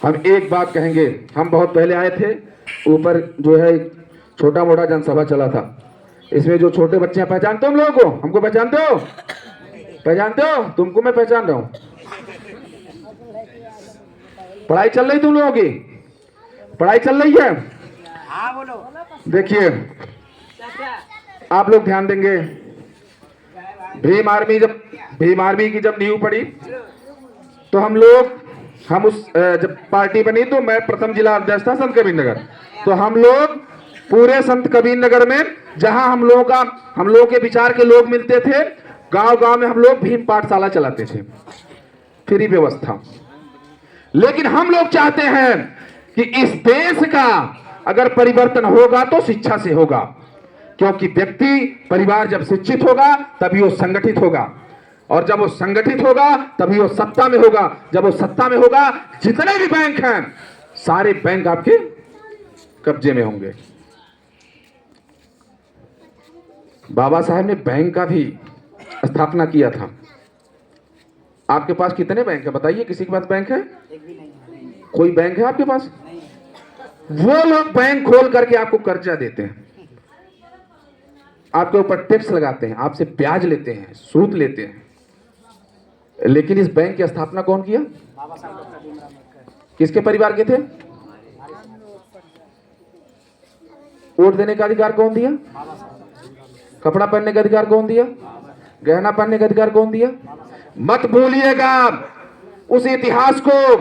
हम एक बात कहेंगे। हम बहुत पहले आए थे, ऊपर जो है छोटा मोटा जनसभा चला था। इसमें जो छोटे बच्चे हैं, पहचानते हो हम लोगों को? हमको पहचानते हो? पहचानते हो? तुमको मैं पहचान रहा हूं। पढ़ाई चल रही तुम लोगों की? पढ़ाई चल रही है? हाँ बोलो। देखिए, आप लोग ध्यान देंगे, भीम आर्मी की जब नींव पड़ी तो हम उस जब पार्टी बनी तो मैं प्रथम जिला अध्यक्ष था संत कबीर नगर। तो हम लोग पूरे संत कबीर नगर में, जहां हम लोगों के विचार के लोग मिलते थे, गांव गांव में हम लोग भीम पाठशाला चलाते थे, फ्री व्यवस्था। लेकिन हम लोग चाहते हैं कि इस देश का अगर परिवर्तन होगा तो शिक्षा से होगा, क्योंकि व्यक्ति परिवार जब शिक्षित होगा तभी वो संगठित होगा, और जब वो संगठित होगा तभी वो सत्ता में होगा। जब वो सत्ता में होगा, जितने भी बैंक हैं सारे बैंक आपके कब्जे में होंगे। बाबा साहब ने बैंक का भी स्थापना किया था। आपके पास कितने बैंक है बताइए? किसी के पास बैंक है? एक भी नहीं। कोई बैंक है आपके पास? वो लोग बैंक खोल करके आपको कर्जा देते हैं, आपके ऊपर टैक्स लगाते हैं, आपसे ब्याज लेते हैं, सूद लेते हैं। लेकिन इस बैंक की स्थापना कौन किया? बाबा साहब डॉक्टर भीमराव अम्बेडकर। किसके परिवार के थे? वोट देने का अधिकार कौन दिया? बाबा साहब। कपड़ा पहनने का अधिकार कौन दिया? गहना पहनने का अधिकार कौन दिया? मत भूलिएगा उस इतिहास को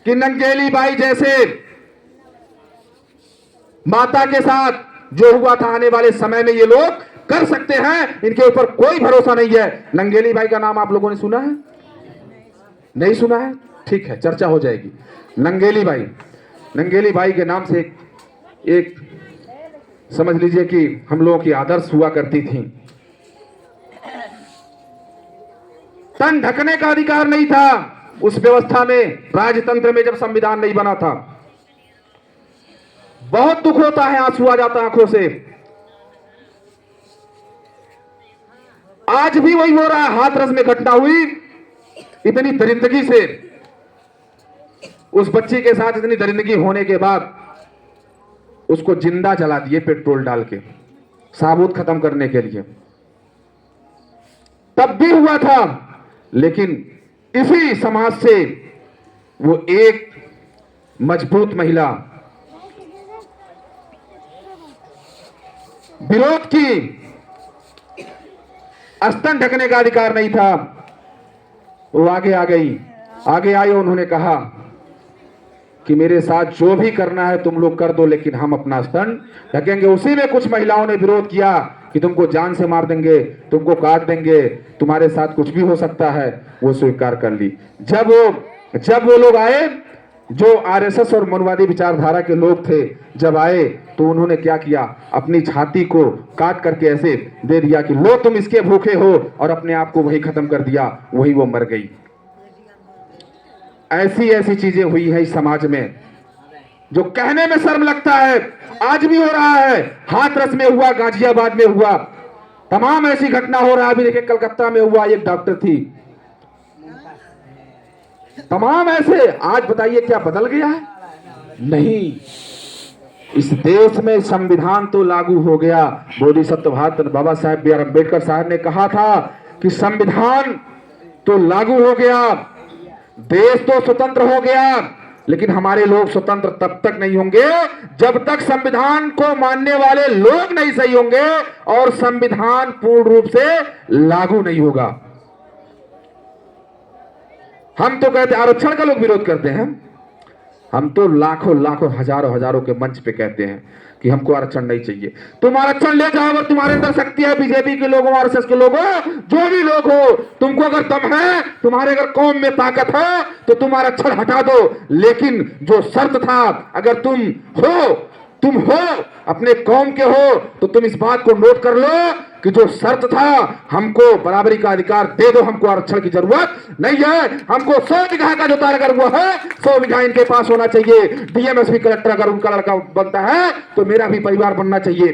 कि नंगेली बाई जैसे माता के साथ जो हुआ था, आने वाले समय में ये लोग कर सकते हैं। इनके ऊपर कोई भरोसा नहीं है। नंगेली बाई का नाम आप लोगों ने सुना है? नहीं सुना है? ठीक है, चर्चा हो जाएगी। नंगेली बाई के नाम से एक समझ लीजिए कि हम लोगों की आदर्श हुआ करती थी। तन ढकने का अधिकार नहीं था उस व्यवस्था में, राजतंत्र में, जब संविधान नहीं बना था। बहुत दुख होता है, आंसू आ जाता है आंखों से। आज भी वही हो रहा है। हाथरस में घटना हुई, इतनी दरिंदगी से, उस बच्ची के साथ इतनी दरिंदगी होने के बाद उसको जिंदा जला दिए पेट्रोल डाल के, साबुत खत्म करने के लिए। तब भी हुआ था, लेकिन इसी समाज से वो एक मजबूत महिला विरोध की, स्तन ढकने का अधिकार नहीं था, वो आगे आ गई। आगे आई, उन्होंने कहा कि मेरे साथ जो भी करना है तुम लोग कर दो, लेकिन हम अपना स्तन ढकेंगे। उसी में कुछ महिलाओं ने विरोध किया कि तुमको जान से मार देंगे, तुमको काट देंगे, तुम्हारे साथ कुछ भी हो सकता है। वो स्वीकार कर ली। जब वो लोग आए, जो आरएसएस और मनुवादी विचारधारा के लोग थे, जब आए तो उन्होंने क्या किया? अपनी छाती को काट करके ऐसे दे दिया कि लो तुम इसके भूखे हो, और अपने आप को वही खत्म कर दिया, वही वो मर गई। ऐसी ऐसी चीजें हुई है इस समाज में जो कहने में शर्म लगता है। आज भी हो रहा है, हाथरस में हुआ, गाजियाबाद में हुआ, तमाम ऐसी घटना हो रहा है। अभी देखिए कलकत्ता में हुआ, एक डॉक्टर थी, तमाम ऐसे। आज बताइए क्या बदल गया है? नहीं। इस देश में संविधान तो लागू हो गया। बोधिसत्व भारत बाबा साहेब बी आर अम्बेडकर साहब ने कहा था कि संविधान तो लागू हो गया, देश तो स्वतंत्र हो गया, लेकिन हमारे लोग स्वतंत्र तब तक नहीं होंगे जब तक संविधान को मानने वाले लोग नहीं सही होंगे और संविधान पूर्ण रूप से लागू नहीं होगा। हम तो कहते हैं, आरक्षण का लोग विरोध करते हैं, हम तो लाखों हजारों के मंच पे कहते हैं कि हमको आरक्षण नहीं चाहिए। तुम आरक्षण ले जाओ, अगर तुम्हारे अंदर शक्ति है, बीजेपी के लोगों, आरएसएस के लोगों, जो भी लोग हो, तुमको अगर दम है, तुम्हारे अगर कौम में ताकत है, तो तुम आरक्षण हटा दो। लेकिन जो शर्त था, अगर तुम हो अपने कौम के हो, तो तुम इस बात को नोट कर लो कि जो शर्त था, हमको बराबरी का अधिकार दे दो, हमको आरक्षण की जरूरत नहीं है। हमको 100 बीघा का जो अगर हुआ है, 100 बीघा इनके पास होना चाहिए। डीएम एसपी कलेक्टर अगर उनका लड़का बनता है तो मेरा भी परिवार बनना चाहिए।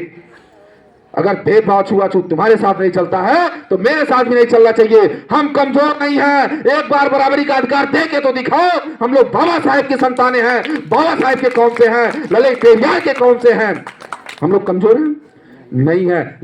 अगर भेदभाव छुआछूत तुम्हारे साथ नहीं चलता है तो मेरे साथ भी नहीं चलना चाहिए। हम कमजोर नहीं हैं, एक बार बराबरी का अधिकार दे के तो दिखाओ। हम लोग बाबा साहेब की संतानें हैं, बाबा साहेब के कौम से हैं, ललित पेरियार के कौम से हैं। हम लोग कमजोर हैं नहीं है।